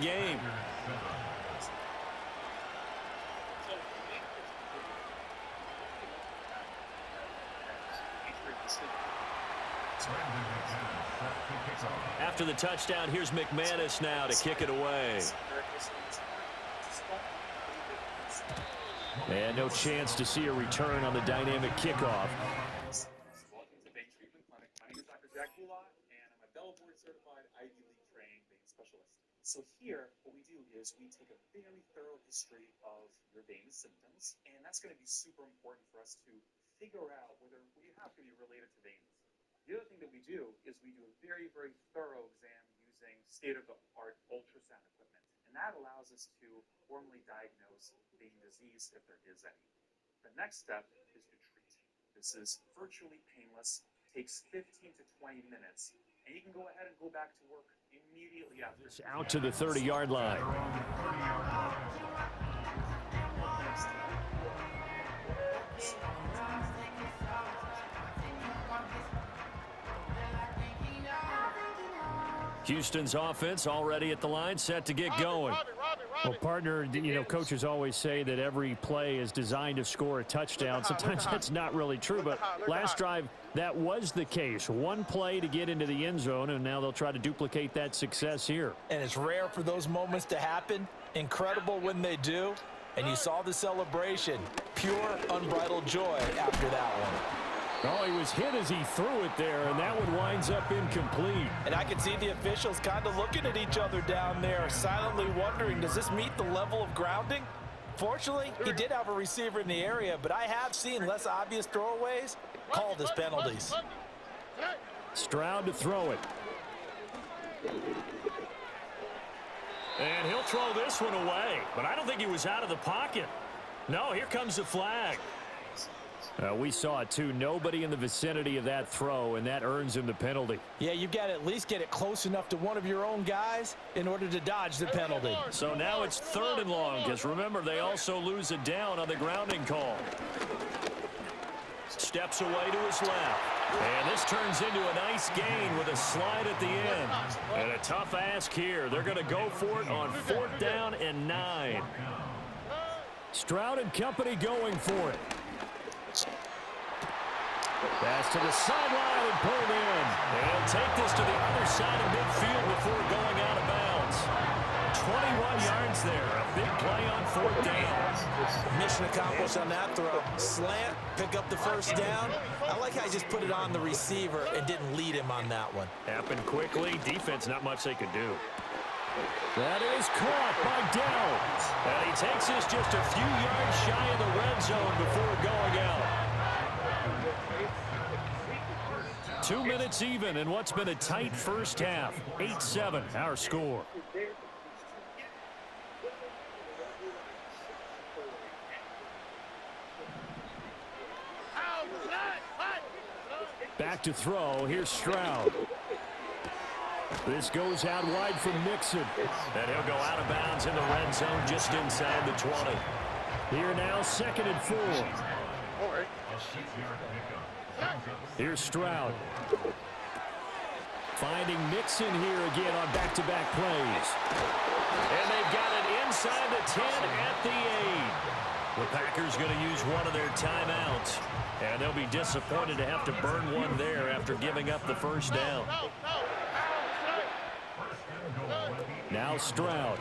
game. After the touchdown, here's McManus now to kick it away. And no chance to see a return on the dynamic kickoff. So here, what we do is we take a very thorough history of your vein symptoms, and that's going to be super important for us to figure out whether we have to be related to veins. The other thing that we do is we do a very, very thorough exam using state-of-the-art ultrasound equipment, and that allows us to formally diagnose vein disease if there is any. The next step is to treat. This is virtually painless, takes 15 to 20 minutes, and you can go ahead and go back to work immediately after. Out to the 30-yard line. Houston's offense already at the line, set to get going. Well, partner, you know, coaches always say that every play is designed to score a touchdown. Sometimes that's not really true, but last drive, that was the case. One play to get into the end zone, and now they'll try to duplicate that success here. And it's rare for those moments to happen. Incredible when they do. And you saw the celebration. Pure, unbridled joy after that one. Oh, he was hit as he threw it there, and that one winds up incomplete. And I can see the officials kind of looking at each other down there, silently wondering, does this meet the level of grounding? Fortunately, he did have a receiver in the area, but I have seen less obvious throwaways called as penalties. Stroud to throw it. And he'll throw this one away, but I don't think he was out of the pocket. No, here comes the flag. We saw it, too. Nobody in the vicinity of that throw, and that earns him the penalty. Yeah, you've got to at least get it close enough to one of your own guys in order to dodge the penalty. So now it's 3rd and long, because remember, they also lose it down on the grounding call. Steps away to his left. And this turns into a nice gain with a slide at the end. And a tough ask here. They're going to go for it on 4th down and 9. Stroud and company going for it. Pass to the sideline and pulled in. They'll take this to the other side of midfield before going out of bounds. 21 yards there. A big play on 4th down. Mission accomplished on that throw. Slant, pick up the first down. I like how he just put it on the receiver and didn't lead him on that one. Happened quickly. Defense, not much they could do. That is caught by Downs. And he takes this just a few yards shy of the red zone before going out. 2 minutes even in what's been a tight first half. 8-7, our score. Back to throw. Here's Stroud. This goes out wide from Mixon. And he'll go out of bounds in the red zone just inside the 20. Here now, 2nd and 4. Here's Stroud. Finding Mixon here again on back-to-back plays. And they've got it inside the 10 at the 8. The Packers going to use one of their timeouts. And they'll be disappointed to have to burn one there after giving up the first down. Now Stroud.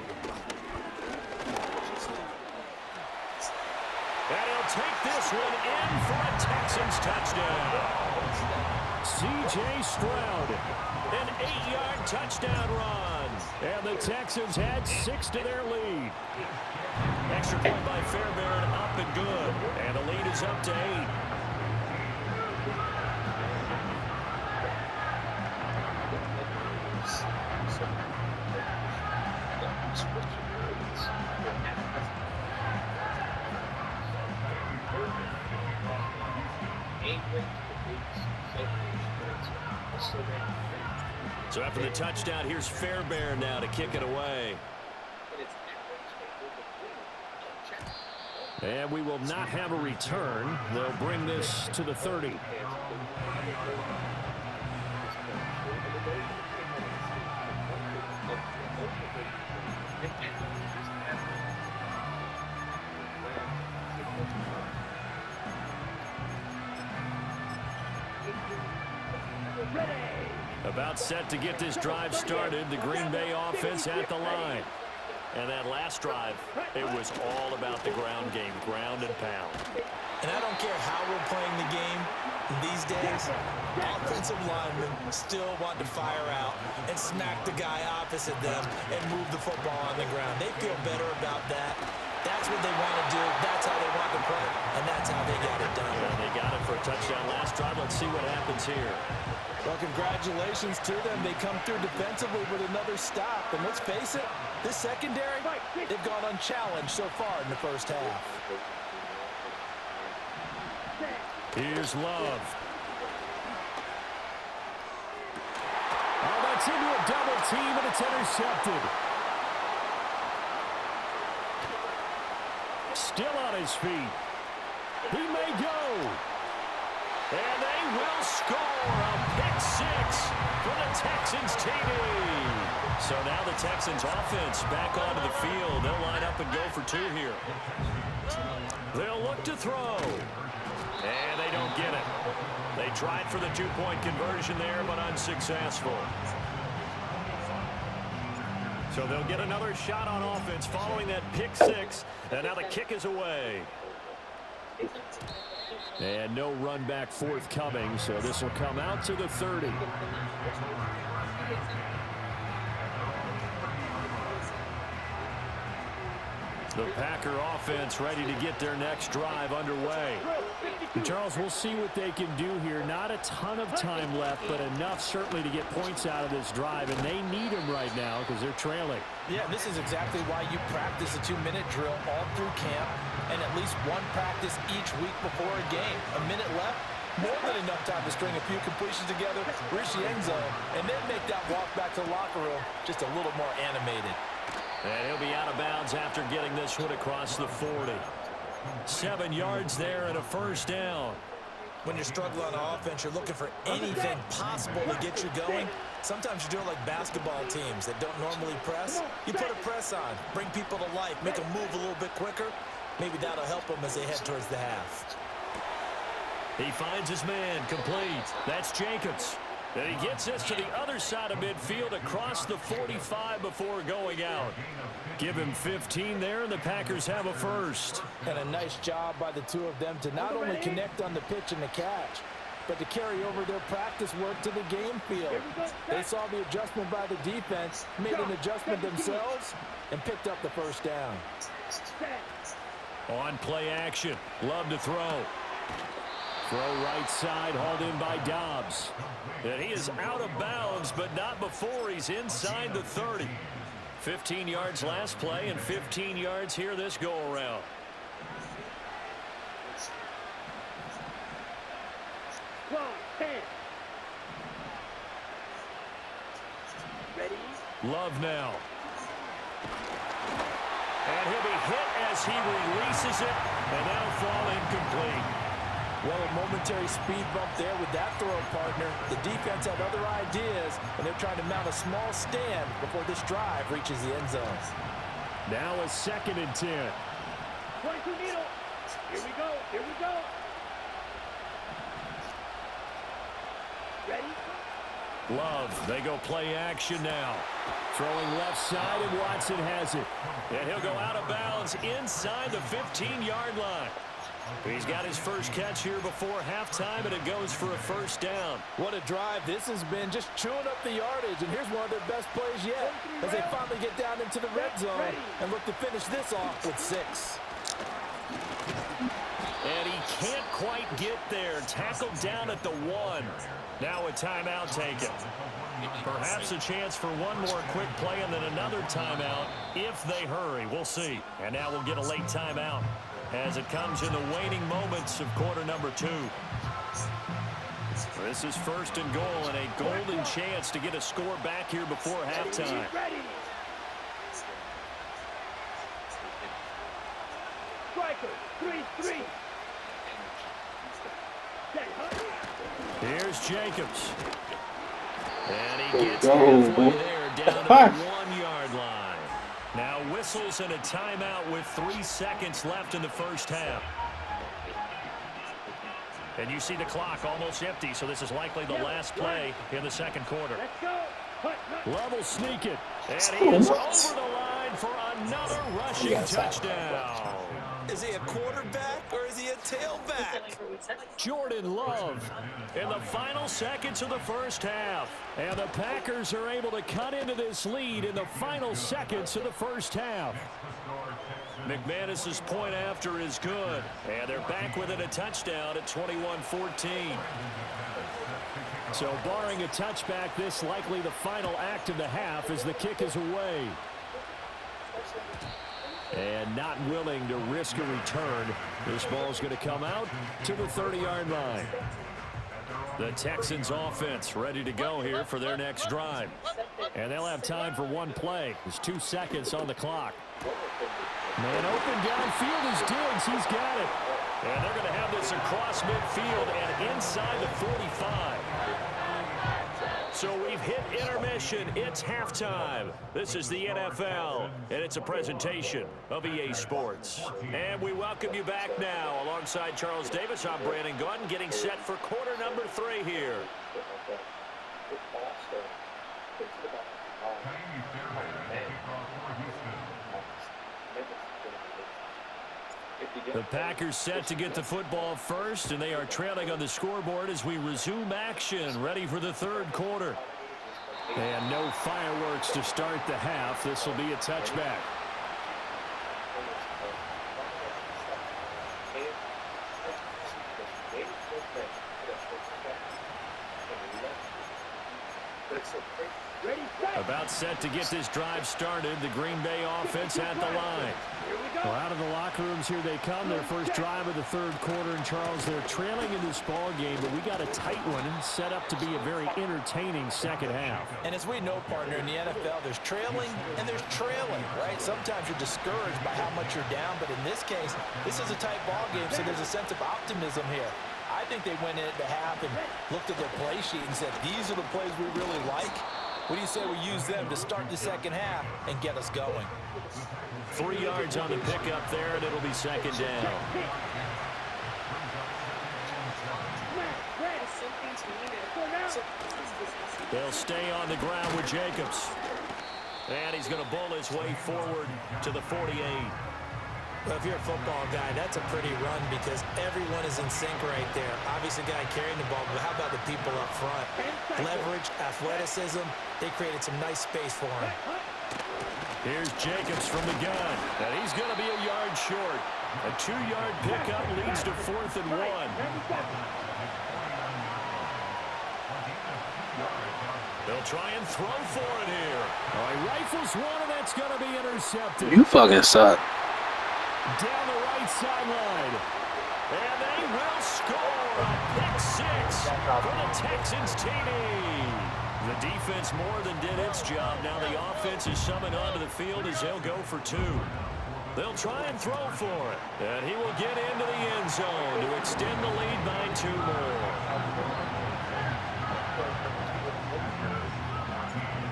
And he'll take this one in for a Texans touchdown. C.J. Stroud. An 8-yard touchdown run. And the Texans had 6 to their lead. Extra point by Fairbairn, up and good. And the lead is up to 8. So after the touchdown, here's Fairbairn now to kick it away. And we will not have a return. They'll bring this to the 30. About set to get this drive started. The Green Bay offense at the line. And that last drive, it was all about the ground game, ground and pound. And I don't care how we're playing the game these days, offensive linemen still want to fire out and smack the guy opposite them and move the football on the ground. They feel better about that. That's what they want to do. That's how they want to play, and that's how they got it done. And they got it for a touchdown last drive. Let's see what happens here. Well, congratulations to them. They come through defensively with another stop. And let's face it, this secondary, they've gone unchallenged so far in the first half. Here's Love. Oh, that's into a double team, and it's intercepted. Still on his feet. He may go. And they will score a pick six for the Texans TD. So now the Texans offense back onto the field. They'll line up and go for two here. They'll look to throw. And they don't get it. They tried for the two-point conversion there, but unsuccessful. So they'll get another shot on offense following that pick six. And now the kick is away. And no run back forthcoming, so this will come out to the 30. The Packer offense ready to get their next drive underway. And Charles, we'll see what they can do here. Not a ton of time left, but enough certainly to get points out of this drive, and they need them right now because they're trailing. Yeah, this is exactly why you practice a 2-minute drill all through camp and at least one practice each week before a game. A minute left, more than enough time to string a few completions together, reach the end zone, and then make that walk back to the locker room just a little more animated. And he'll be out of bounds after getting this one across the 40. 7 yards there and a first down. When you're struggling on offense, you're looking for anything possible to get you going. Sometimes you do it like basketball teams that don't normally press. You put a press on, bring people to life, make them move a little bit quicker. Maybe that'll help them as they head towards the half. He finds his man, complete. That's Jacobs. And he gets us to the other side of midfield across the 45 before going out. Give him 15 there, and the Packers have a first. And a nice job by the two of them to not only connect on the pitch and the catch, but to carry over their practice work to the game field. They saw the adjustment by the defense, made an adjustment themselves, and picked up the first down. On play action, Love to throw. Throw right side, hauled in by Dobbs. And he is out of bounds, but not before he's inside the 30. 15 yards last play and 15 yards here this go-around. Love now. And he'll be hit as he releases it, and that'll fall incomplete. Well, a momentary speed bump there with that throw, partner. The defense had other ideas, and they're trying to mount a small stand before this drive reaches the end zone. Now a 2nd and 10. 22 needle. Here we go. Here we go. Ready? Love, they go play action now. Throwing left side, and Watson has it. And he'll go out of bounds inside the 15-yard line. He's got his first catch here before halftime, and it goes for a first down. What a drive this has been, just chewing up the yardage. And here's one of their best plays yet as they finally get down into the red zone and look to finish this off with 6. And he can't quite get there. Tackled down at the 1. Now a timeout taken. Perhaps a chance for one more quick play and then another timeout if they hurry. We'll see. And now we'll get a late timeout as it comes in the waning moments of quarter number 2. This is 1st and goal and a golden chance to get a score back here before halftime. Striker, 3-3. Here's Jacobs. And he gets halfway there down to the 1-yard line. Now Now whistles and a timeout with 3 seconds left in the first half. And you see the clock almost empty, so this is likely the last play in the second quarter. Let's go. Level sneak it. And he is over the line for another rushing touchdown. Is he a quarterback or is he a tailback? Jordan Love in the final seconds of the first half. And the Packers are able to cut into this lead in the final seconds of the first half. McManus's point after is good. And they're back within a touchdown at 21-14. So barring a touchback, this likely the final act of the half as the kick is away. And not willing to risk a return. This ball is going to come out to the 30-yard line. The Texans offense ready to go here for their next drive. And they'll have time for one play. There's 2 seconds on the clock. Man open downfield is Diggs. He's got it. And they're going to have this across midfield and inside the 45. So we've hit intermission. It's halftime. This is the NFL, and it's a presentation of EA Sports. And we welcome you back now. Alongside Charles Davis, I'm Brandon Gunn, getting set for quarter number 3 here. The Packers set to get the football first, and they are trailing on the scoreboard as we resume action, ready for the third quarter. And no fireworks to start the half. This will be a touchback. About set to get this drive started. The Green Bay offense at the line. Well, out of the locker rooms here they come. Their first drive of the third quarter. And, Charles, they're trailing in this ball game, but we got a tight one set up to be a very entertaining second half. And as we know, partner, in the NFL, there's trailing and there's trailing, right? Sometimes you're discouraged by how much you're down, but in this case, this is a tight ball game, so there's a sense of optimism here. I think they went into half and looked at their play sheet and said, these are the plays we really like. What do you say we use them to start the second half and get us going? 3 yards on the pickup there, and it'll be second down. They'll stay on the ground with Jacobs. And he's going to bull his way forward to the 48. Well, if you're a football guy, that's a pretty run because everyone is in sync right there. Obviously, the guy carrying the ball, but how about the people up front? Leverage, athleticism, they created some nice space for him. Here's Jacobs from the gun, and he's going to be a yard short. A 2-yard pickup leads to 4th and 1. They'll try and throw for it here. All right, rifles one, and that's going to be intercepted. You fucking suck. Down the right sideline. And they will score a pick 6 for the Texans TD. The defense more than did its job. Now the offense is summoned onto the field as they'll go for 2. They'll try and throw for it. And he will get into the end zone to extend the lead by 2 more.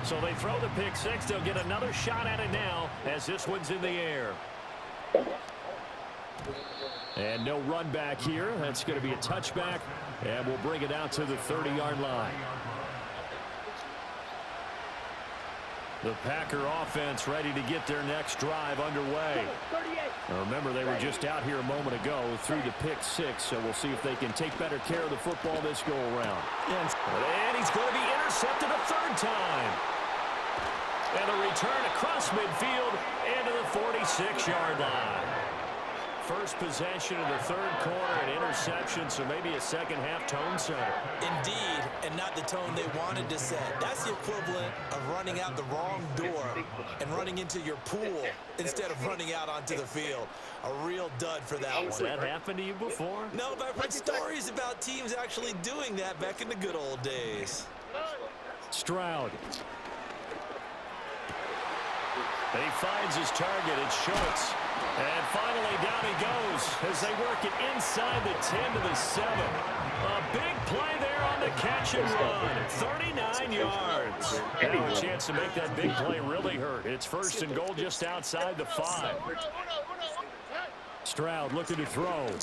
So they throw the pick 6. They'll get another shot at it now as this one's in the air. And no run back here. That's going to be a touchback. And we'll bring it out to the 30-yard line. The Packer offense ready to get their next drive underway. Now remember, they were just out here a moment ago through the pick 6, so we'll see if they can take better care of the football this go-around. And he's going to be intercepted a 3rd time. And a return across midfield into the 46-yard line. First possession of the third quarter, an interception, so maybe a second-half tone setter. Indeed, and not the tone they wanted to set. That's the equivalent of running out the wrong door and running into your pool instead of running out onto the field. A real dud for that one. Has that happened to you before? No, but I've heard stories about teams actually doing that back in the good old days. Stroud. And he finds his target. It's Schultz. And finally down he goes as they work it inside the 10 to the 7. A big play there on the catch and run. 39 yards. Now a chance to make that big play really hurt. It's first and goal just outside the 5. Stroud looking to throw. And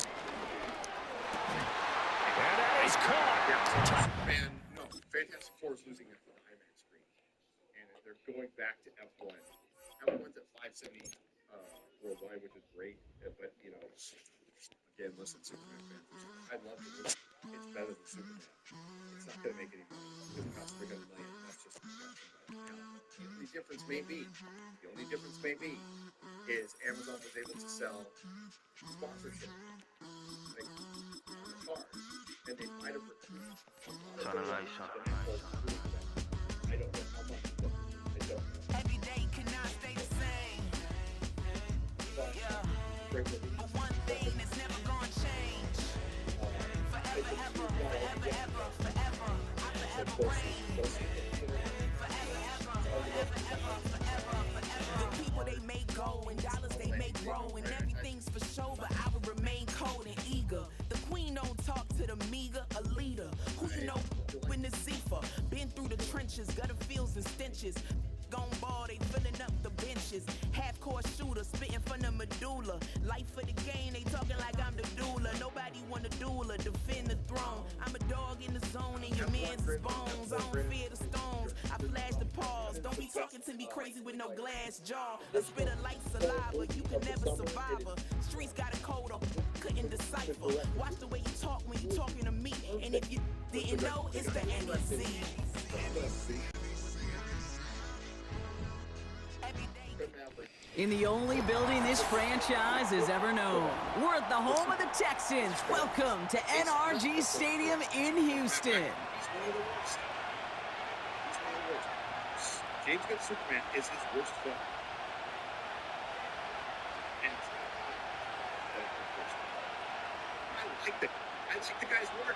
that is caught. Man, no, Fantastic Four is losing it for the high man screen. And they're going back to F1. F1's at 570 worldwide, which is great. But, you know, again, listen, Superman fans, I'd love to listen. It's better than Superman. It's not going to make any money. It's about $300 million. That's just the only difference may be, is Amazon was able to sell sponsorship, like on the cars, and they might have recruited a lot of I don't know how much, but I don't know. Every day cannot stay the same. Yeah. But one thing that's never gonna change. Forever, ever, forever, ever, forever. I forever reign. Forever, ever, forever, ever, forever, forever. The people they make go and dollars they make grow and everything's for show, but I will remain cold and eager. The queen don't talk to the meager, a leader who know when the Zephyr. Been through the trenches, gutter fields and stenches. Gone ball, they filling up the benches. Half-court shooter, spitting from the medulla. Life for the game, they talking like I'm the doula. Nobody want a doula, defend the throne. I'm a dog in the zone, and your man's is bones. I don't fear the stones, I flash the paws. Don't be talking to me crazy with no glass jaw. The spit of light saliva, you can never survive her. Streets got a code up, couldn't decipher. Watch the way you talk when you talking to me. And if you didn't know, it's the NEC. In the only building this franchise has ever known. We're at the home of the Texans. Welcome to NRG Stadium in Houston. He's one of the worst. James Gunn Superman is his worst film. And I like the guy's work.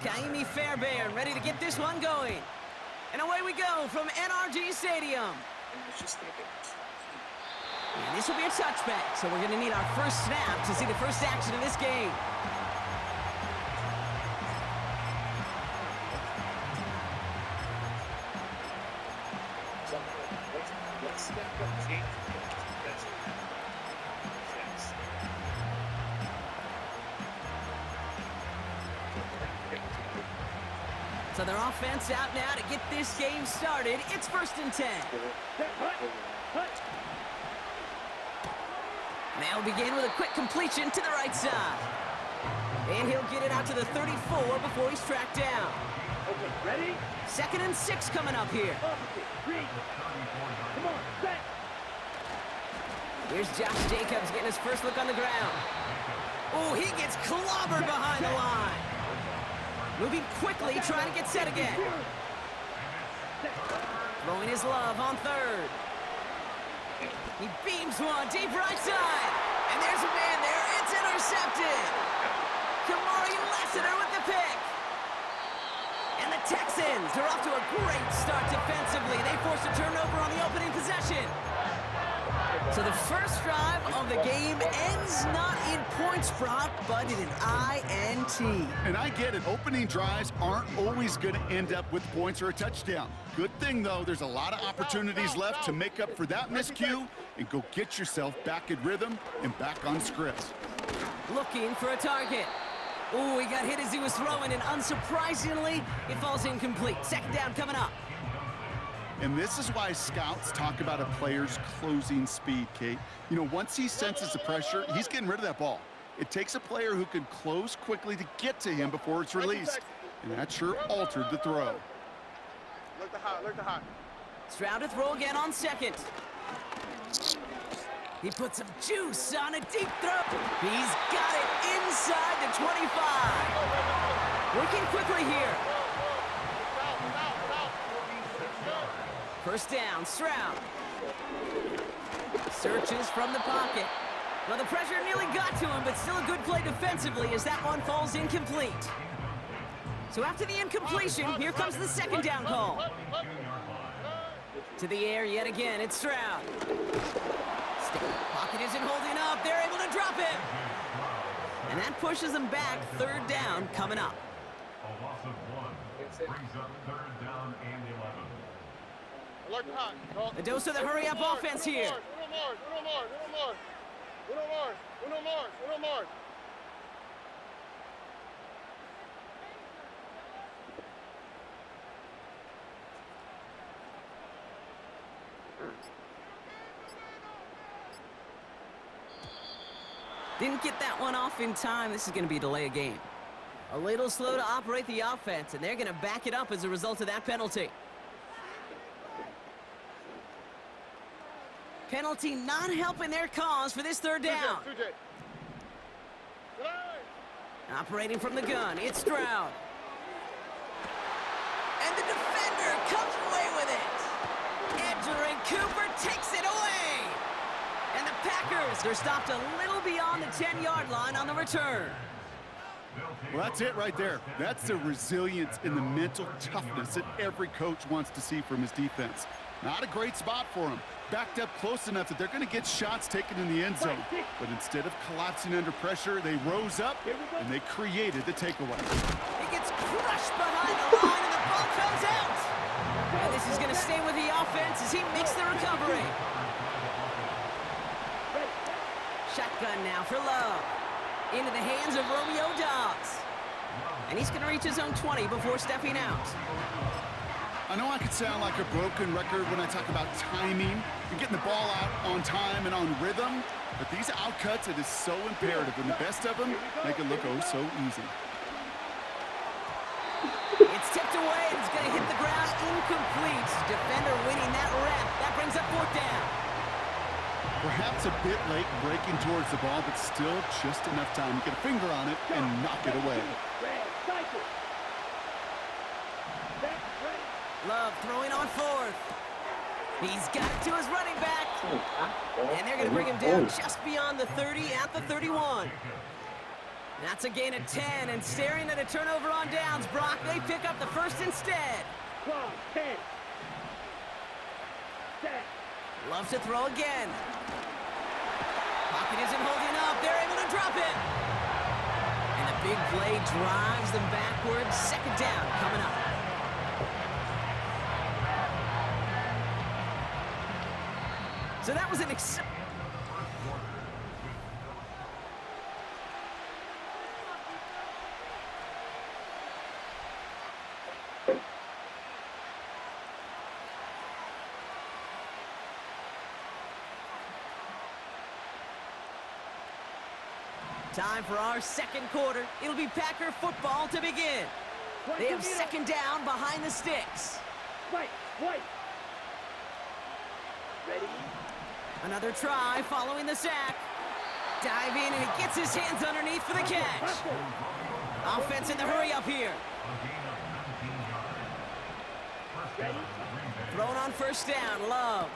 Kaimi Fairbairn ready to get this one going. And away we go from NRG Stadium. I was just thinking. And this will be a touchback, so we're going to need our first snap to see the first action of this game. Let's step up James. So their offense out now to get this game started. It's 1st and 10. They'll begin with a quick completion to the right side. And he'll get it out to the 34 before he's tracked down. Okay, ready? 2nd and 6 coming up here. Opposite, read. Come on, set. Here's Josh Jacobs getting his first look on the ground. Oh, he gets clobbered behind the line. Moving quickly, trying to get set again. Throwing his love on 3rd. He beams one deep right side. And there's a man there. It's intercepted. Kamari Lassiter with the pick. And the Texans are off to a great start defensively. They force a turnover on the opening possession. So the first drive of the game ends not in points, Brock, but in an INT. And I get it. Opening drives aren't always going to end up with points or a touchdown. Good thing, though, there's a lot of opportunities left to make up for that miscue and go get yourself back in rhythm and back on script. Looking for a target. Oh, he got hit as he was throwing, and unsurprisingly, it falls incomplete. 2nd down coming up. And this is why scouts talk about a player's closing speed, Kate. You know, once he senses the pressure, he's getting rid of that ball. It takes a player who can close quickly to get to him before it's released. And that sure altered the throw. Look the hot. Stroud to throw again on 2nd. He put some juice on a deep throw. He's got it inside the 25. Working quickly here. 1st down, Stroud. Searches from the pocket. Well, the pressure nearly got to him, but still a good play defensively as that one falls incomplete. So after the incompletion, here comes the second down call. To the air yet again, it's Stroud. Pocket isn't holding up. They're able to drop it. And that pushes them back. Third down coming up. A loss of 1 brings up third down and 11. A dose of the hurry-up offense here. Uno more. Didn't get that one off in time. This is going to be a delay of game. A little slow to operate the offense, and they're going to back it up as a result of that penalty. Penalty not helping their cause for this third down. Operating from the gun, it's Stroud. And the defender comes away with it. Edgerrin Cooper takes it away. And the Packers, they're stopped a little beyond the 10-yard line on the return. Well, that's it right there. That's the resilience and the mental toughness that every coach wants to see from his defense. Not a great spot for him. Backed up close enough that they're going to get shots taken in the end zone. But instead of collapsing under pressure, they rose up and they created the takeaway. He gets crushed behind the line and the ball comes out. And this is going to stay with the offense as he makes the recovery. Shotgun now for Love. Into the hands of Romeo Dobbs. And he's going to reach his own 20 before stepping out. I know I could sound like a broken record when I talk about timing and getting the ball out on time and on rhythm, but these outcuts, it is so imperative, and the best of them make it look oh so easy. It's tipped away and it's going to hit the ground incomplete. Defender winning that rep. That brings up fourth down. Perhaps a bit late breaking towards the ball, but still just enough time to get a finger on it and knock it away. Love throwing on fourth. He's got it to his running back. And they're going to bring him down just beyond the 30 at the 31. That's a gain of 10, and staring at a turnover on downs, Brock, they pick up the first instead. Love to throw again. Pocket isn't holding up. They're able to drop it. And the big play drives them backwards. Second down coming up. So that was an time for our second quarter. It'll be Packer football to begin. They have second down behind the sticks. Right. Ready? Another try following the sack. Dive in and he gets his hands underneath for the catch. Offense in the hurry up here. Thrown on first down, Love.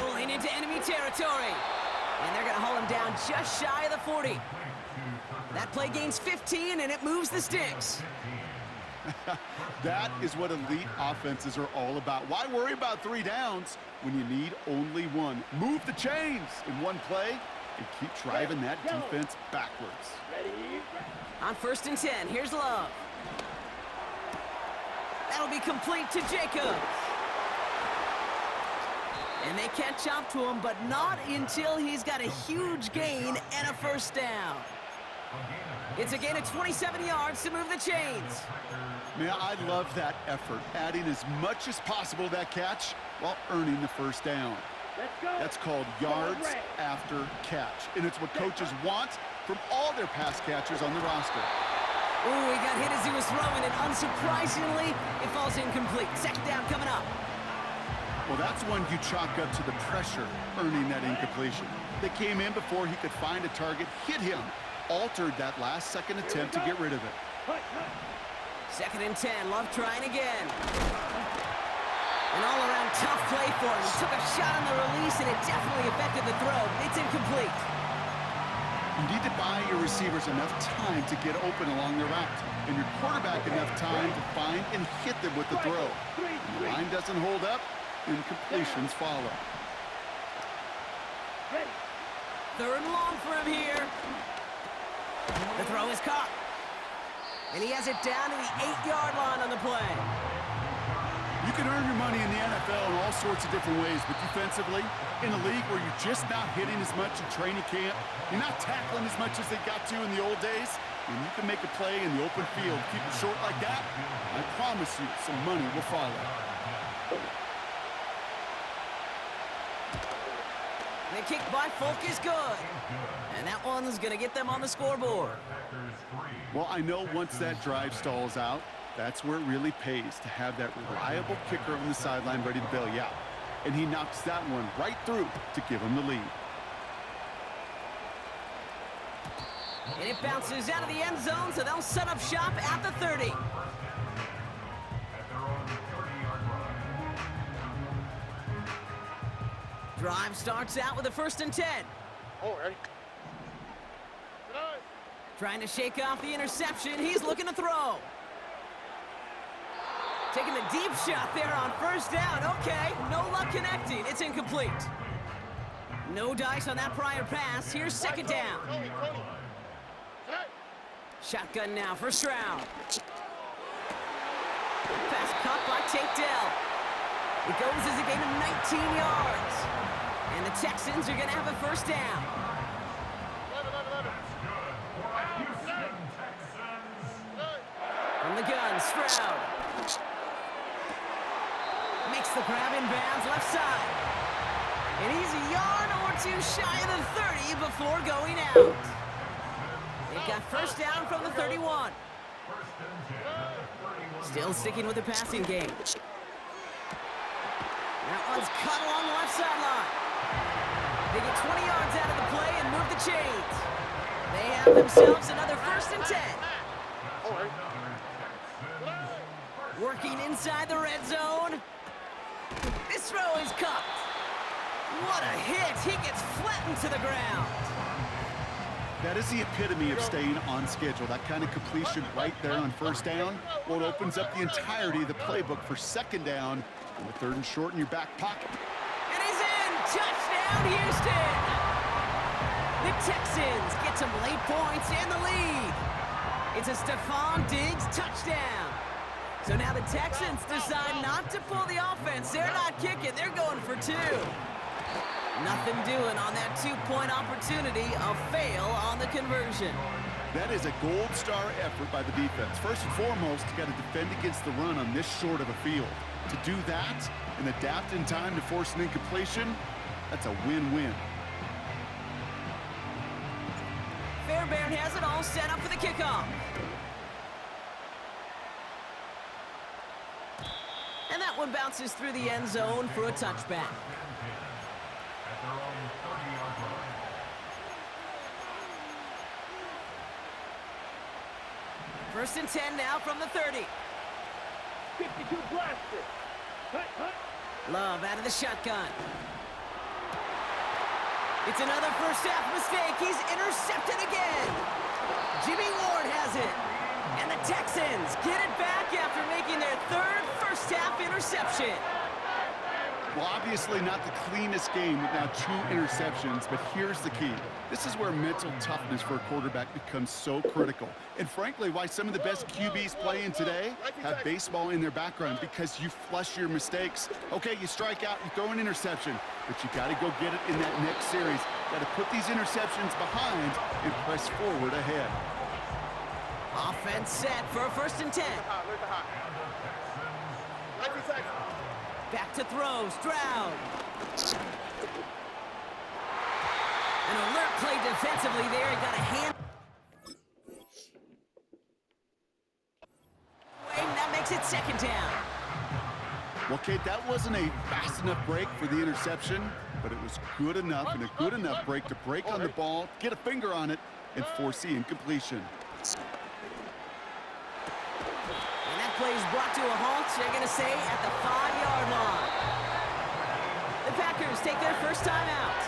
Rolling into enemy territory. And they're going to hold him down just shy of the 40. That play gains 15 and it moves the sticks. That is what elite offenses are all about. Why worry about 3 downs when you need only 1? Move the chains in one play and keep driving that defense backwards. On first and 10, here's Love. That'll be complete to Jacobs. And they catch up to him, but not until he's got a huge gain and a first down. It's a gain of 27 yards to move the chains. Man, I love that effort, adding as much as possible to that catch while earning the first down. That's called yards after catch, and it's what coaches want from all their pass catchers on the roster. Ooh, he got hit as he was throwing, and unsurprisingly, it falls incomplete. Second down coming up. Well, that's one you chalk up to the pressure earning that incompletion. They came in before he could find a target, hit him, altered that last-second attempt to get rid of it. Second and 10, Love trying again. An all-around tough play for him. He took a shot on the release, and it definitely affected the throw. It's incomplete. You need to buy your receivers enough time to get open along their route, and your quarterback enough time to find and hit them with the throw. When the line doesn't hold up, incompletions follow. Third and long for him here. The throw is caught. And he has it down to the 8-yard line on the play. You can earn your money in the NFL in all sorts of different ways, but defensively, in a league where you're just not hitting as much in training camp, you're not tackling as much as they got to in the old days, and you can make a play in the open field, keep it short like that, I promise you some money will follow. The kick by Folk is good. And that one's going to get them on the scoreboard. Well, I know once that drive stalls out, that's where it really pays to have that reliable kicker on the sideline ready to bail you out. And he knocks that one right through to give him the lead. And it bounces out of the end zone, so they'll set up shop at the 30. Drive starts out with a 1st and 10. Trying to shake off the interception. He's looking to throw. Taking the deep shot there on 1st down. Okay, no luck connecting. It's incomplete. No dice on that prior pass. Here's 2nd down. Shotgun now, 1st round. Pass caught by Tate Dell. It goes as a gain of 19 yards. And the Texans are going to have a 1st down. From the gun, Stroud. Makes the grab in bounds, left side. And he's a yard or two shy of the 30 before going out. They've got 1st down from the 31. Still sticking with the passing game. That one's cut along the left sideline. They get 20 yards out of the play and move the chains. They have themselves another 1st and 10. Working inside the red zone. This throw is caught. What a hit. He gets flattened to the ground. That is the epitome of staying on schedule. That kind of completion right there on 1st down. Well, it opens up the entirety of the playbook for 2nd down and the 3rd and short in your back pocket. And he's in. Touchdown, Houston. The Texans get some late points and the lead. It's a Stephon Diggs touchdown. So now the Texans decide not to pull the offense. They're not kicking. They're going for 2. Nothing doing on that 2-point opportunity. A fail on the conversion. That is a gold star effort by the defense. First and foremost, you got to defend against the run on this short of a field. To do that and adapt in time to force an incompletion, that's a win-win. Fairbairn has it all set up for the kickoff. And that one bounces through the end zone for a touchback. 1st and 10 now from the 30. 52 blaster. Cut, cut. Love out of the shotgun. It's another 1st half mistake. He's intercepted again. Jimmy Ward has it. And the Texans get it back after making their 3rd 1st half interception. Well, obviously not the cleanest game with now 2 interceptions, but here's the key. This is where mental toughness for a quarterback becomes so critical. And frankly, why some of the best QBs playing today have baseball in their background, because you flush your mistakes. Okay, you strike out, you throw an interception, but you got to go get it in that next series. Got to put these interceptions behind and press forward ahead. Offense set for a 1st and 10. Back to throw, Stroud. An alert play defensively there. He got a hand. And that makes it 2nd down. Well, Kate, that wasn't a fast enough break for the interception, but it was good enough and a good enough break to break on the ball, get a finger on it, and force the incompletion. And that play is brought to a halt, they're going to say, at the 5-yard line. The Packers take their 1st time out.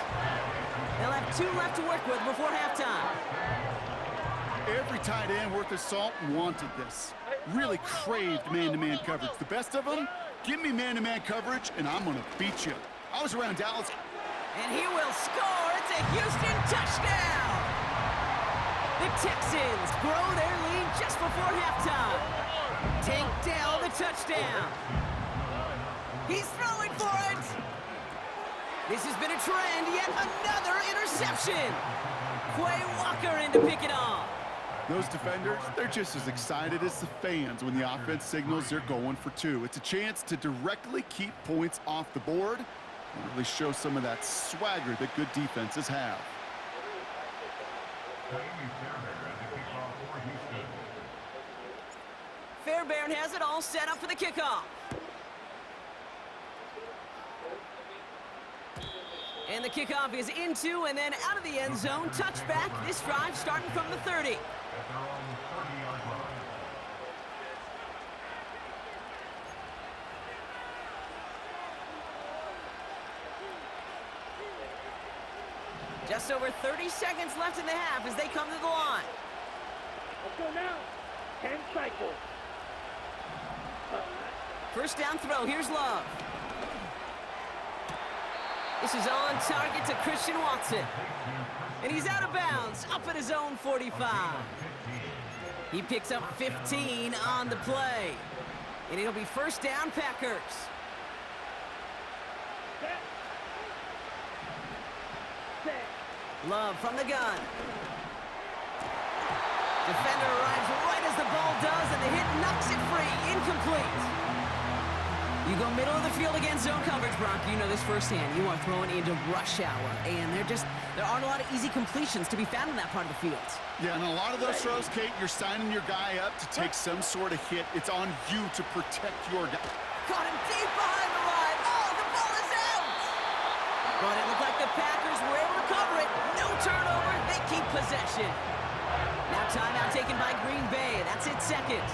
They'll have 2 left to work with before halftime. Every tight end worth his salt wanted this. Really craved man-to-man coverage. The best of them, give me man-to-man coverage, and I'm going to beat you. I was around Dallas. And he will score. It's a Houston touchdown. The Texans grow their lead just before halftime. Tank Dell the touchdown. He's throwing for it. This has been a trend. Yet another interception. Quay Walker in to pick it off. Those defenders, they're just as excited as the fans when the offense signals they're going for 2. It's a chance to directly keep points off the board and really show some of that swagger that good defenses have. Fairbairn has it all set up for the kickoff. And the kickoff is into and then out of the end zone. Touchback. This drive starting from the 30. Just over 30 seconds left in the half as they come to the line. Let's go now. 10 cycles. First down throw. Here's Love. This is on target to Christian Watson. And he's out of bounds, up at his own 45. He picks up 15 on the play. And it'll be first down, Packers. Love from the gun. Defender arrives right as the ball does, and the hit knocks it free. Incomplete. You go middle of the field against zone coverage, Brock. You know this firsthand. You are throwing into rush hour, and there aren't a lot of easy completions to be found in that part of the field. Yeah, and a lot of those throws, Kate, you're signing your guy up to take some sort of hit. It's on you to protect your guy. Caught him deep behind the line. Oh, the ball is out! But it looked like the Packers were able to cover it. No turnover. They keep possession. Now timeout taken by Green Bay. That's its second.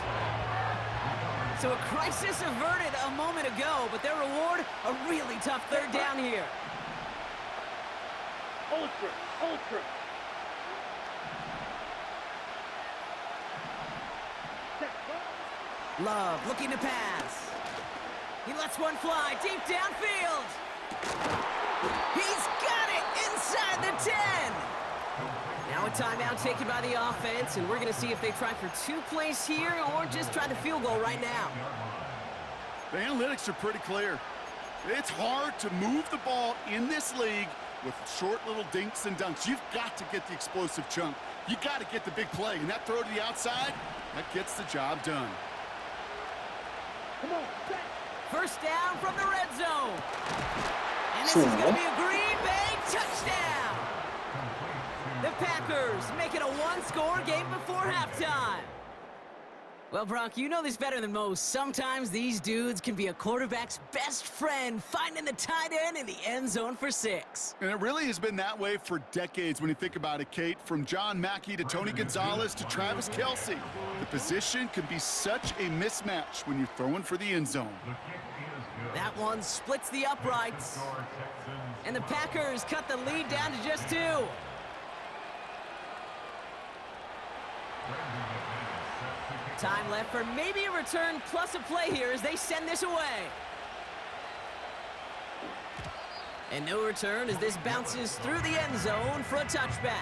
So a crisis averted a moment ago, but their reward, a really tough third down here. Ultra. Love looking to pass. He lets one fly deep downfield. He's got it inside the 10. Now a timeout taken by the offense, and we're going to see if they try for 2 plays here or just try the field goal right now. The analytics are pretty clear. It's hard to move the ball in this league with short little dinks and dunks. You've got to get the explosive chunk. You got to get the big play, and that throw to the outside, that gets the job done. Come on, set. First down from the red zone. And this is going to be a Green Bay touchdown. The Packers make it a 1-score game before halftime. Well, Brock, you know this better than most. Sometimes these dudes can be a quarterback's best friend, finding the tight end in the end zone for 6. And it really has been that way for decades when you think about it, Kate. From John Mackey to Tony Gonzalez to Travis Kelce. The position can be such a mismatch when you're throwing for the end zone. That one splits the uprights. And the Packers cut the lead down to just 2. Time left for maybe a return plus a play here as they send this away. And no return as this bounces through the end zone for a touchback.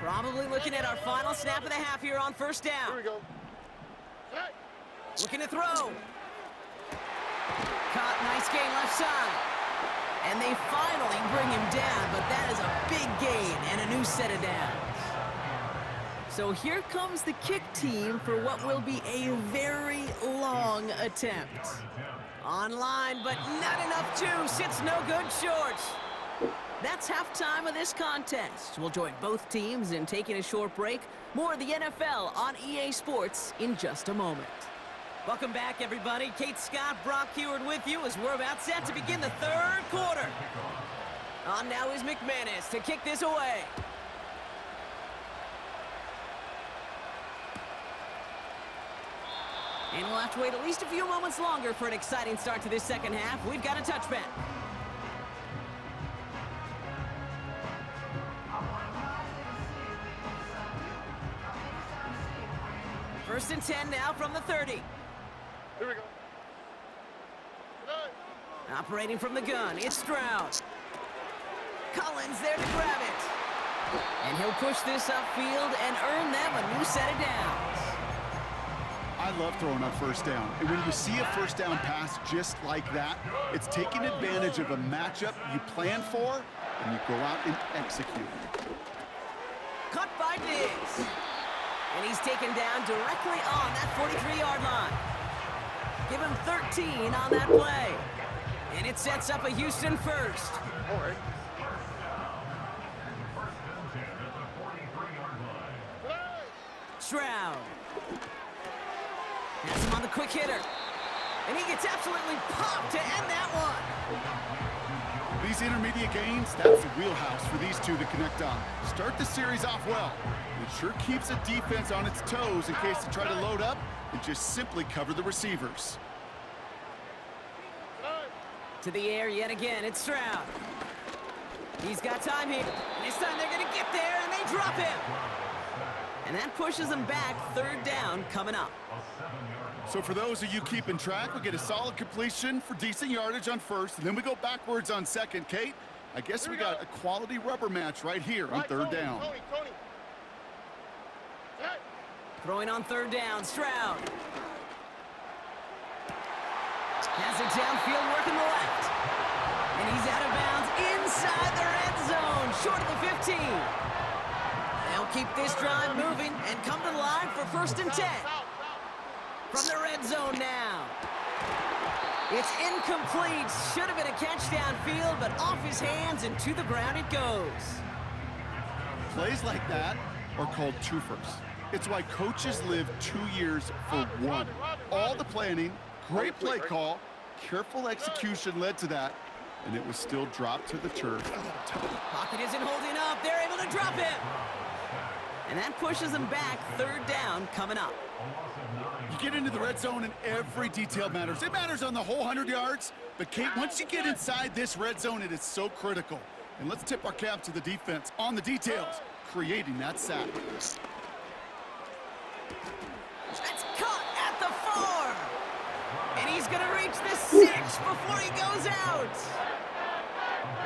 Probably looking at our final snap of the half here on first down. Here we go. Looking to throw. Caught, nice gain left side. And they finally bring him down, but that is a big gain and a new set of downs. So here comes the kick team for what will be a very long attempt. Online, but not enough juice. It's no good short. That's halftime of this contest. We'll join both teams in taking a short break. More of the NFL on EA Sports in just a moment. Welcome back, everybody. Kate Scott, Brock Heward with you as we're about set to begin the third quarter. On now is McManus to kick this away. And we'll have to wait at least a few moments longer for an exciting start to this second half. We've got a touchback. First and 10 now from the 30. Here we go. Operating from the gun, it's Stroud. Collins there to grab it. And he'll push this upfield and earn them a new set of downs. I love throwing on first down. And when you see a first down pass just like that, it's taking advantage of a matchup you plan for, and you go out and execute. Caught by Diggs. And he's taken down directly on that 43-yard line. Give him 13 on that play. And it sets up a Houston first. Stroud. Has him on the quick hitter. And he gets absolutely popped to end that one. These intermediate gains, that's the wheelhouse for these two to connect on. Start the series off well. It sure keeps the defense on its toes in case they try to load up and just simply cover the receivers. To the air yet again, it's Stroud. He's got time here. And this time they're going to get there, and they drop him. And that pushes them back. Third down coming up. So for those of you keeping track, we get a solid completion for decent yardage on first, and then we go backwards on second. Kate, I guess we got a quality rubber match right here on third down. Throwing on third down, Stroud. Has it downfield, working the left. And he's out of bounds inside the red zone, short of the 15. They'll keep this drive moving and come to the line for first and 10. From the red zone now. It's incomplete. Should have been a catch downfield, but off his hands and to the ground it goes. Plays like that are called twofers. It's why coaches live 2 years for one. All the planning, great play call, careful execution led to that, and it was still dropped to the turf. Pocket isn't holding up. They're able to drop him. And that pushes them back. Third down coming up. You get into the red zone and every detail matters. It matters on the whole 100 yards, but Kate, once you get inside this red zone, it is so critical. And let's tip our cap to the defense on the details, creating that sack. That's caught at the 4. And he's going to reach the 6 before he goes out.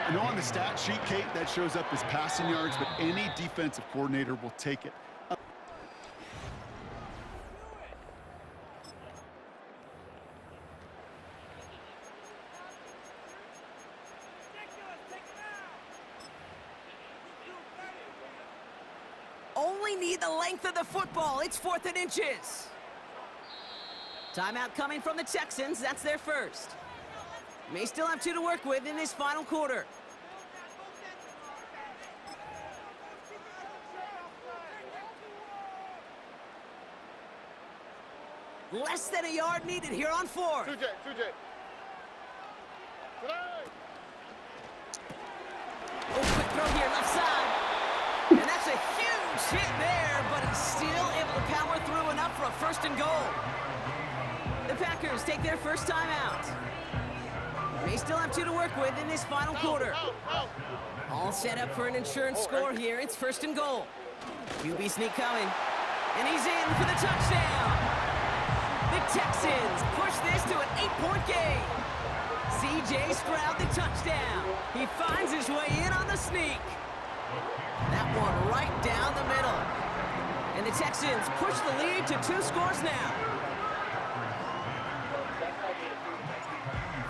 I know on the stat sheet, Kate, that shows up as passing yards, but any defensive coordinator will take it. Only need the length of the football. It's 4th and inches. Timeout coming from the Texans. That's their first. May still have 2 to work with in this final quarter. Less than a yard needed here on 4. 2J. Oh, quick throw here, left side. And that's a huge hit there, but he's still able to power through enough for a first and goal. The Packers take their first time out. They still have 2 to work with in this final quarter. All set up for an insurance score here. It's first and goal. QB sneak coming. And he's in for the touchdown. The Texans push this to an 8-point game. C.J. Stroud, the touchdown. He finds his way in on the sneak. That one right down the middle. And the Texans push the lead to 2 scores now.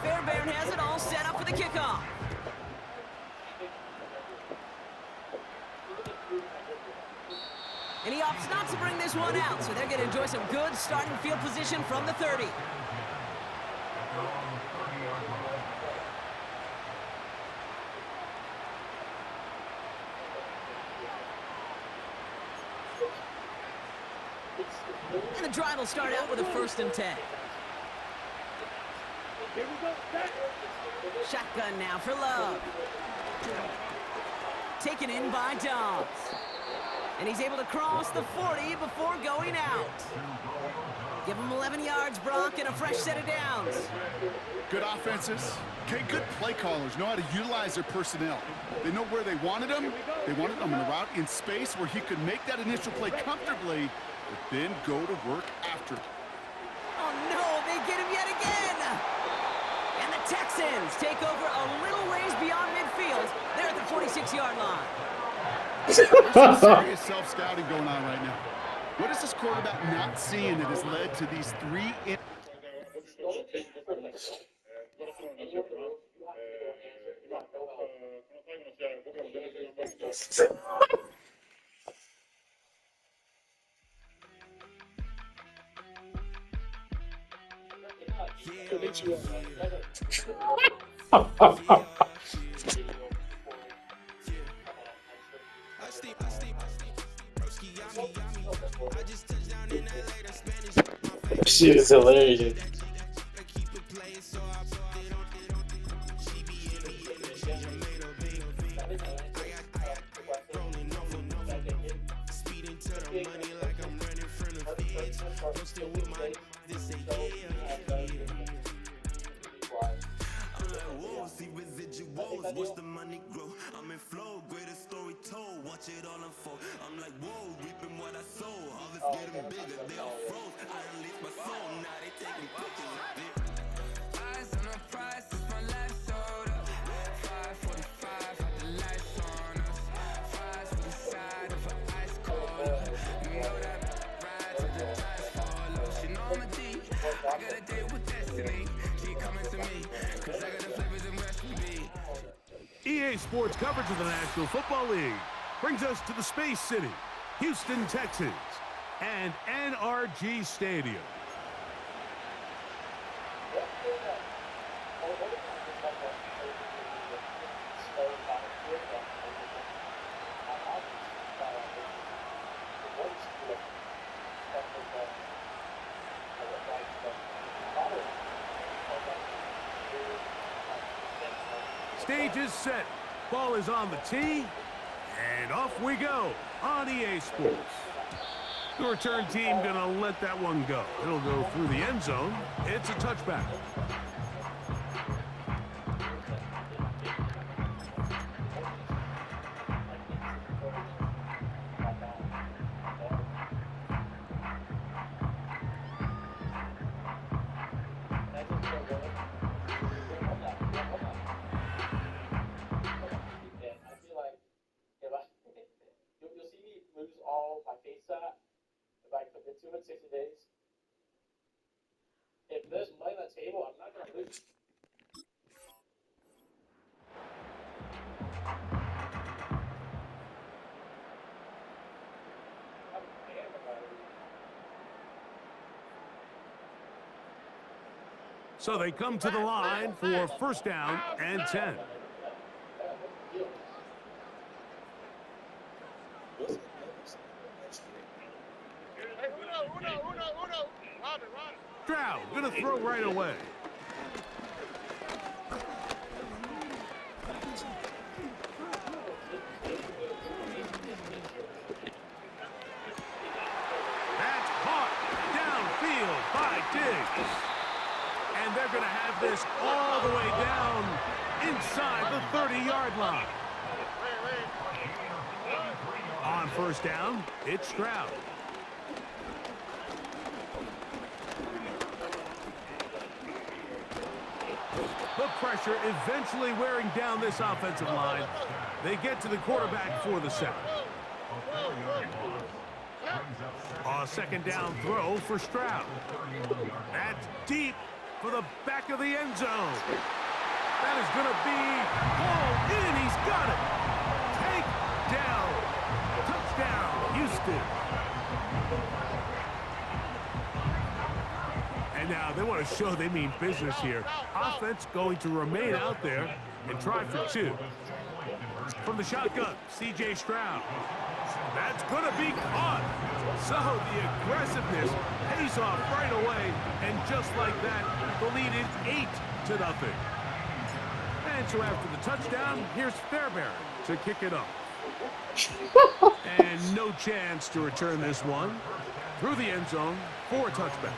Fairbairn has it all set up for the kickoff. And he opts not to bring this one out, so they're going to enjoy some good starting field position from the 30. And the drive will start out with a first and 10. Here we go. Set. Shotgun now for Love. Taken in by Dobbs. And he's able to cross the 40 before going out. Give them 11 yards, Bronk, and a fresh set of downs. Good offenses. Okay, good play callers know how to utilize their personnel. They know where they wanted them. They wanted them in a route in space where he could make that initial play comfortably, but then go to work after. Oh, no, they get him yet again. And the Texans take over a little ways beyond midfield. They're at the 46-yard line. There's some serious self-scouting going on right now. What is this quarterback not seeing that has led to these three? She was hilarious. Watch the money grow. I'm in flow, greatest story told. Watch it all unfold. I'm like, whoa, reaping what I sow. Harvest getting bigger, they all froze. I unleashed my soul, now they taking pictures of it. Eyes on the prize, it's my last soda. 5:45, had the lights on us. Fries with the side of an ice cola. You know that ride till the dice fall off. She know I'm a D. I got a date with destiny. She coming to me, cause I got the flavors and recipe. EA Sports coverage of the National Football League brings us to the Space City, Houston, Texas, and NRG Stadium. Stage is set. Ball is on the tee. And off we go on EA Sports. The return team gonna let that one go. It'll go through the end zone. It's a touchback. If there's money on the table, I'm not going to lose. So they come to the line for first down and 10. Stroud gonna throw right away. That's caught downfield by Diggs. And they're gonna have this all the way down inside the 30-yard line. On first down, it's Stroud. The pressure eventually wearing down this offensive line. They get to the quarterback for the sack. A second down throw for Stroud. That's deep for the back of the end zone. That is going to be hauled in. He's got it. Take down. Touchdown, Houston. And now they want to show they mean business here. Offense going to remain out there and try for two. From the shotgun, C.J. Stroud. That's going to be caught. So the aggressiveness pays off right away. And just like that, the lead is 8-0. And so after the touchdown, here's Fairbairn to kick it off. And no chance to return this one through the end zone for a touchback.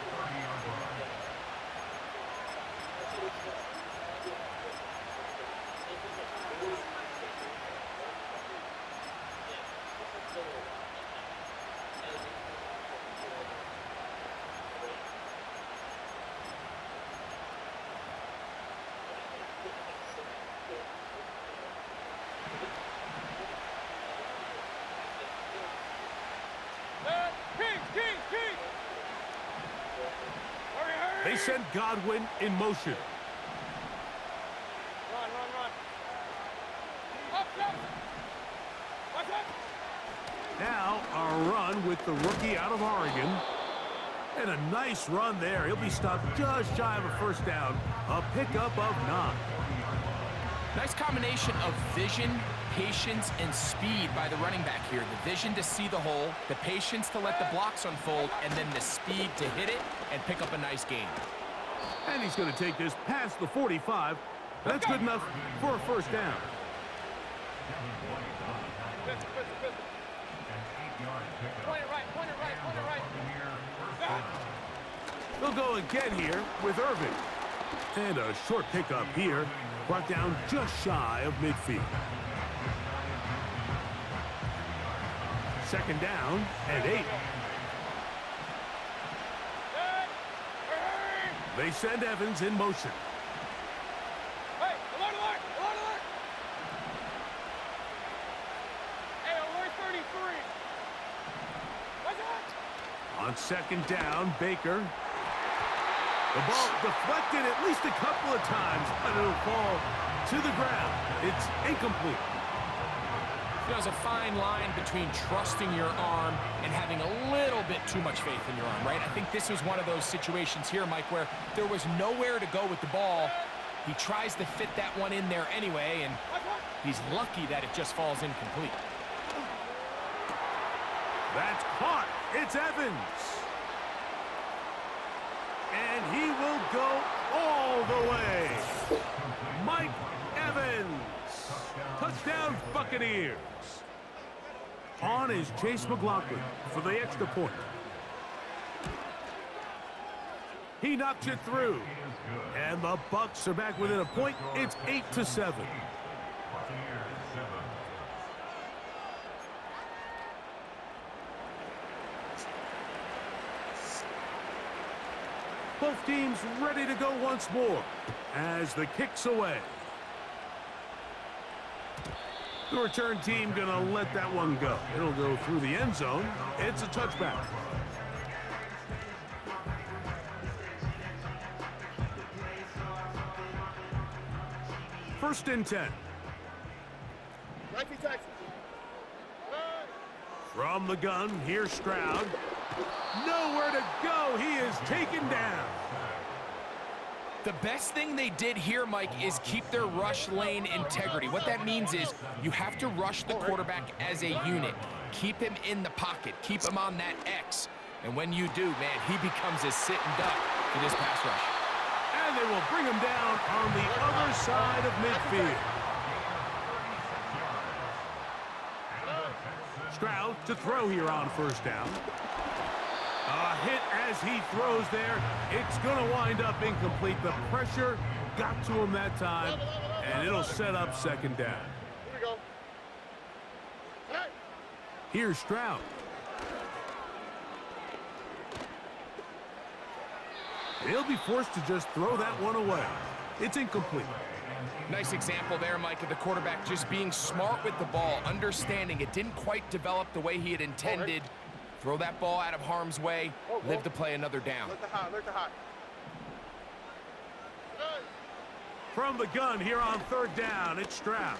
send Godwin in motion. Run, run, run. Up, up. Watch out. Now a run with the rookie out of Oregon. And a nice run there. He'll be stopped just shy of a first down. A pickup of 9. Nice combination of vision, patience, and speed by the running back here. The vision to see the hole, the patience to let the blocks unfold, and then the speed to hit it and pick up a nice gain. And he's going to take this past the 45. That's good enough for a first down. Point it right, point it right, point it right. They'll go again here with Irvin. And a short pickup here, brought down just shy of midfield. Second down and 8. They send Evans in motion. Hey, alert, alert, alert, alert. Hey, alert 33. Watch out. On second down, Baker. The ball deflected at least a couple of times, but it'll fall to the ground. It's incomplete. There's a fine line between trusting your arm and having a little bit too much faith in your arm, right? I think this was one of those situations here, Mike, where there was nowhere to go with the ball. He tries to fit that one in there anyway, and he's lucky that it just falls incomplete. That's caught. It's Evans. And he will go all the way. Mike Evans. Touchdown, Buccaneers. On is Chase McLaughlin for the extra point. He knocks it through. And the Bucs are back within a point. It's 8-7. Both teams ready to go once more as the kick's away. The return team gonna let that one go. It'll go through the end zone. It's a touchback. First and 10. From the gun, here's Stroud. Nowhere to go. He is taken down. The best thing they did here, Mike, is keep their rush lane integrity. What that means is you have to rush the quarterback as a unit. Keep him in the pocket. Keep him on that X. And when you do, man, he becomes a sitting duck for this pass rush. And they will bring him down on the other side of midfield. Stroud to throw here on first down. A hit as he throws there. It's going to wind up incomplete. The pressure got to him that time, and it'll set up second down. Here we go. Here's Stroud. He'll be forced to just throw that one away. It's incomplete. Nice example there, Mike, of the quarterback just being smart with the ball, understanding it didn't quite develop the way he had intended. Throw that ball out of harm's way, live to play another down. Let the high. From the gun here on third down, it's Stroud.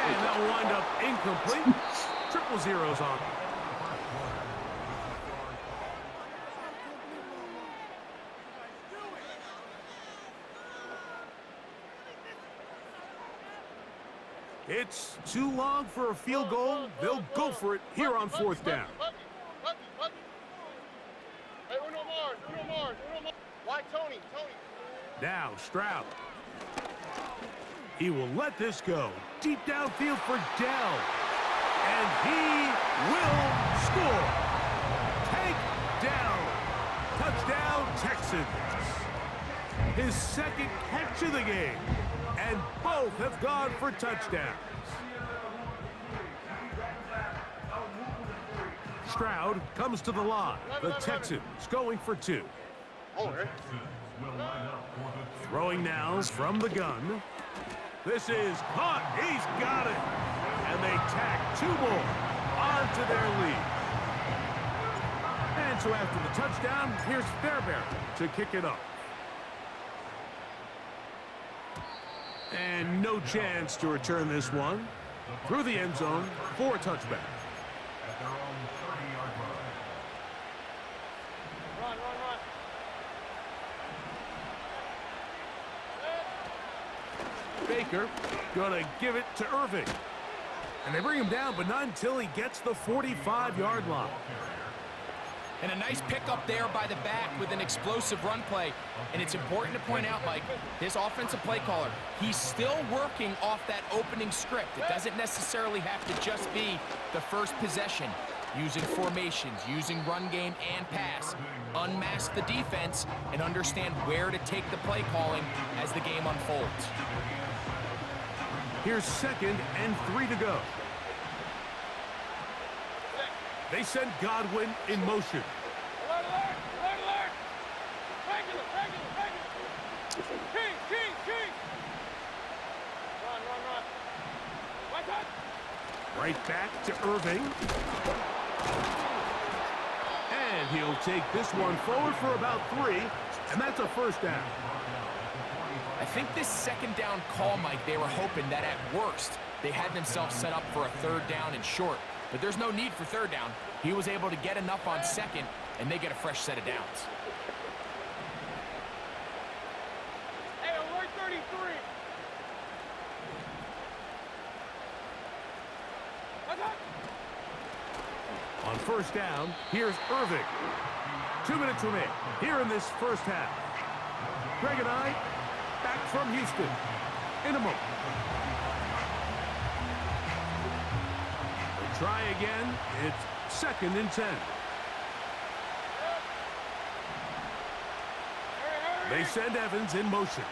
And that will wind up incomplete. Triple zeros on. It's too long for a field goal. They'll go for it here on fourth down. Hey, Uno Mars. Why Tony? Now Stroud. He will let this go. Deep downfield for Dell. And he will score. Take down. Touchdown, Texans. His second catch of the game. And both have gone for touchdowns. Stroud comes to the line. The Texans going for 2. Throwing now from the gun. This is caught. He's got it. And they tack 2 more onto their lead. And so after the touchdown, here's Fairbairn to kick it up. And no chance to return this one through the end zone for a touchback. At their own 30-yard line. Run. Baker gonna give it to Irving. And they bring him down, but not until he gets the 45-yard line. And a nice pickup there by the back with an explosive run play. And it's important to point out, Mike, this offensive play caller, he's still working off that opening script. It doesn't necessarily have to just be the first possession. Using formations, using run game and pass. Unmask the defense and understand where to take the play calling as the game unfolds. Here's 2nd and 3 to go. They send Godwin in motion. Alert! Regular! King! Run! Watch out! Right back to Irving. And he'll take this one forward for about 3, and that's a first down. I think this 2nd down call, Mike, they were hoping that at worst they had themselves set up for a 3rd down and short. But there's no need for 3rd down. He was able to get enough on 2nd, and they get a fresh set of downs. Hey, alert 33! Watch out! On 1st down, here's Irving. 2 minutes remain here in this first half. Greg and I back from Houston in a moment. We'll try again. It's 2nd and 10. They send Evans in motion.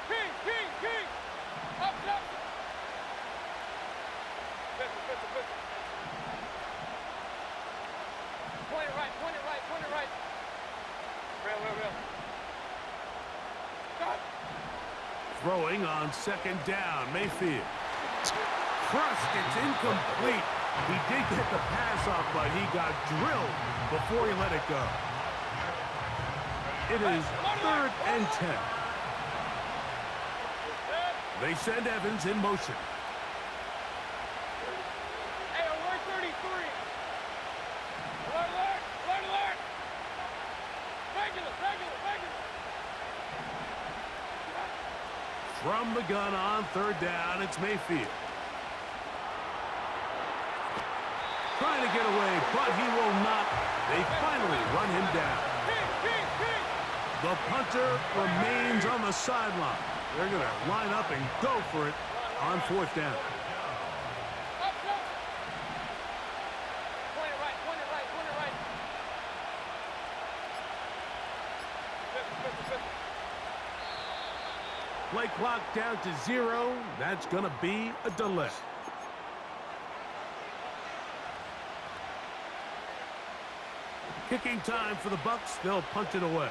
King! Up! Pistol. Point it right. Real. Stop! Throwing on 2nd down, Mayfield. Crushed, it's incomplete. He did get the pass off, but he got drilled before he let it go. It is 3rd and 10. They send Evans in motion. Hey, alert 33! Alert! Regular! From the gun on 3rd down, it's Mayfield. Trying to get away, but he will not. They finally run him down. King! The punter remains on the sideline. They're going to line up and go for it on 4th down. Up! Point it right. Pistol. Play clock down to 0. That's going to be a delay. Kicking time for the Bucs. They'll punt it away.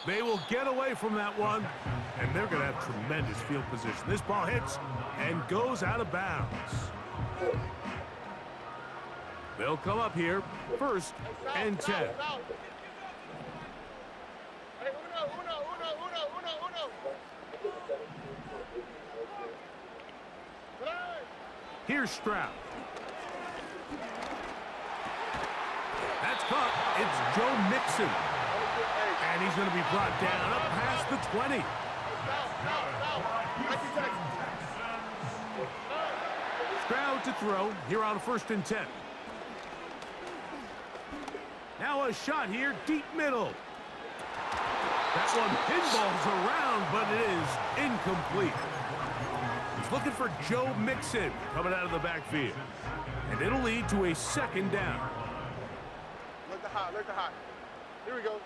They will get away from that one, and they're going to have tremendous field position. This ball hits and goes out of bounds. They'll come up here, 1st and 10. Here's Stroud. That's caught. It's Joe Mixon. And he's going to be brought down up past the 20. Stroud to throw here on 1st and 10. Now a shot here, deep middle. That one pinballs around, but it is incomplete. He's looking for Joe Mixon coming out of the backfield. And it'll lead to a 2nd down. Look the hot. Here we go.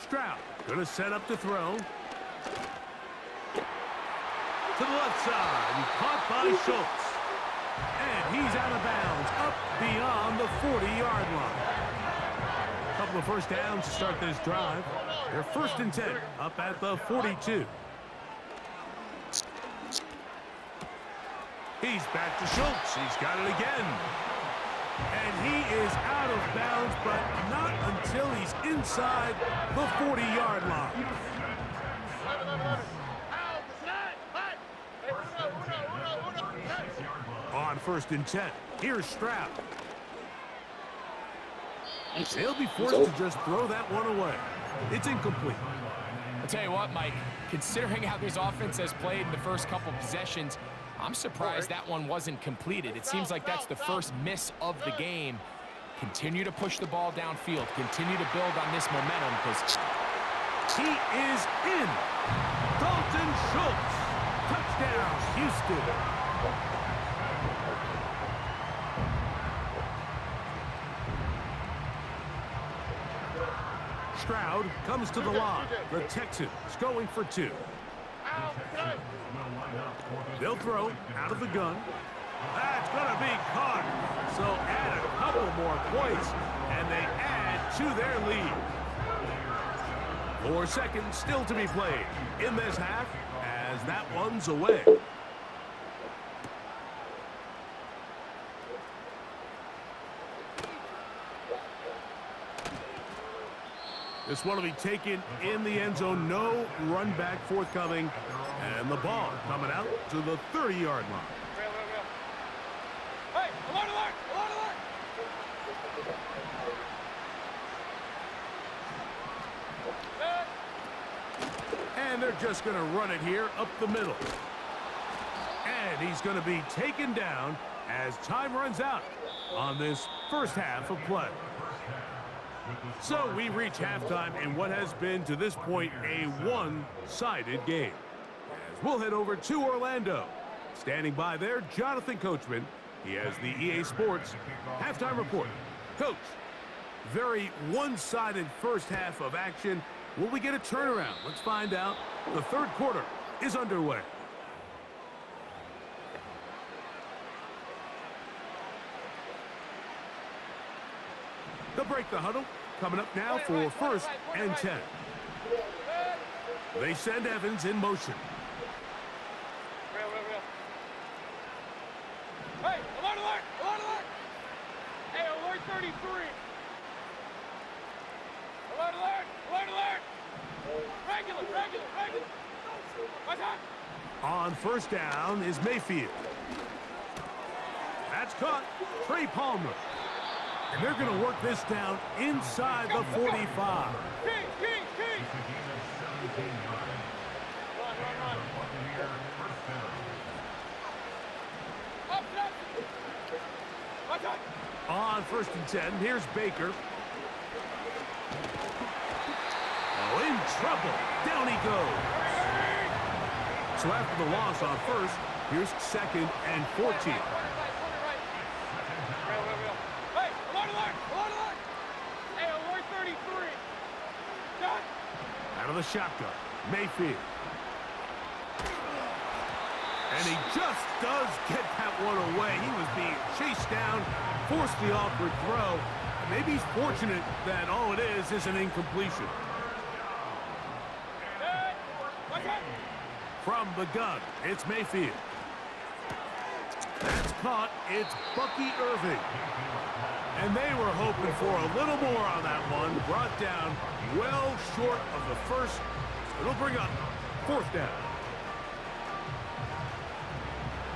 Stroud going to set up to throw. To the left side, caught by Schultz. And he's out of bounds, up beyond the 40-yard line. A couple of first downs to start this drive. They're 1st and 10, up at the 42. He's back to Schultz. He's got it again. And he is out of bounds, but not until he's inside the 40-yard line. On 1st and 10, here's Stroud. They'll be forced to just throw that one away. It's incomplete. I'll tell you what, Mike, considering how this offense has played in the first couple possessions, I'm surprised that one wasn't completed. It seems like that's the first miss of the game. Continue to push the ball downfield. Continue to build on this momentum because he is in. Dalton Schultz. Touchdown, Houston. Stroud comes to the line. The Texans going for 2. They'll throw out of the gun. That's going to be caught. So add a couple more points, and they add to their lead. 4 seconds still to be played in this half as that one's away. This one will be taken in the end zone. No run back forthcoming. And the ball coming out to the 30-yard line. Hey, alert, alert, alert, alert. And they're just going to run it here up the middle. And he's going to be taken down as time runs out on this first half of play. So we reach halftime in what has been, to this point, a one-sided game. As we'll head over to Orlando. Standing by there, Jonathan Coachman. He has the EA Sports halftime report. Coach, very one-sided first half of action. Will we get a turnaround? Let's find out. The third quarter is underway. They'll break the huddle. Coming up now for 1st and 10. They send Evans in motion. Hey, alert, alert, alert, alert. Hey, alert 33. Alert, alert, alert, alert. Regular, regular, regular. What's up? On 1st down is Mayfield. That's caught. Trey Palmer. And they're going to work this down inside the 45. King, king, king. Run, run, run. Up, up. What's up? On 1st and 10, here's Baker. Oh, in trouble. Down he goes. So after the loss on 1st, here's 2nd and 14. Out of the shotgun, Mayfield. And he just does get that one away. He was being chased down, forced the awkward throw. And maybe he's fortunate that all it is an incompletion. From the gun, it's Mayfield. That's caught. It's Bucky Irving. And they were hoping for a little more on that one. Brought down well short of the first. It'll bring up 4th down.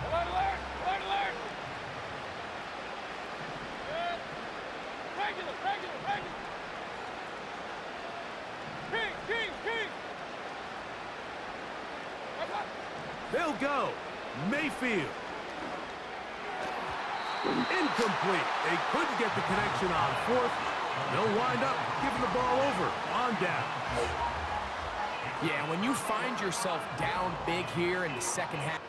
Alert, alert, alert, alert. Regular, regular, regular. King, king, king. What's up? They'll go. Mayfield. Incomplete. They couldn't get the connection on 4th. They'll wind up giving the ball over on down. Yeah, when you find yourself down big here in the second half.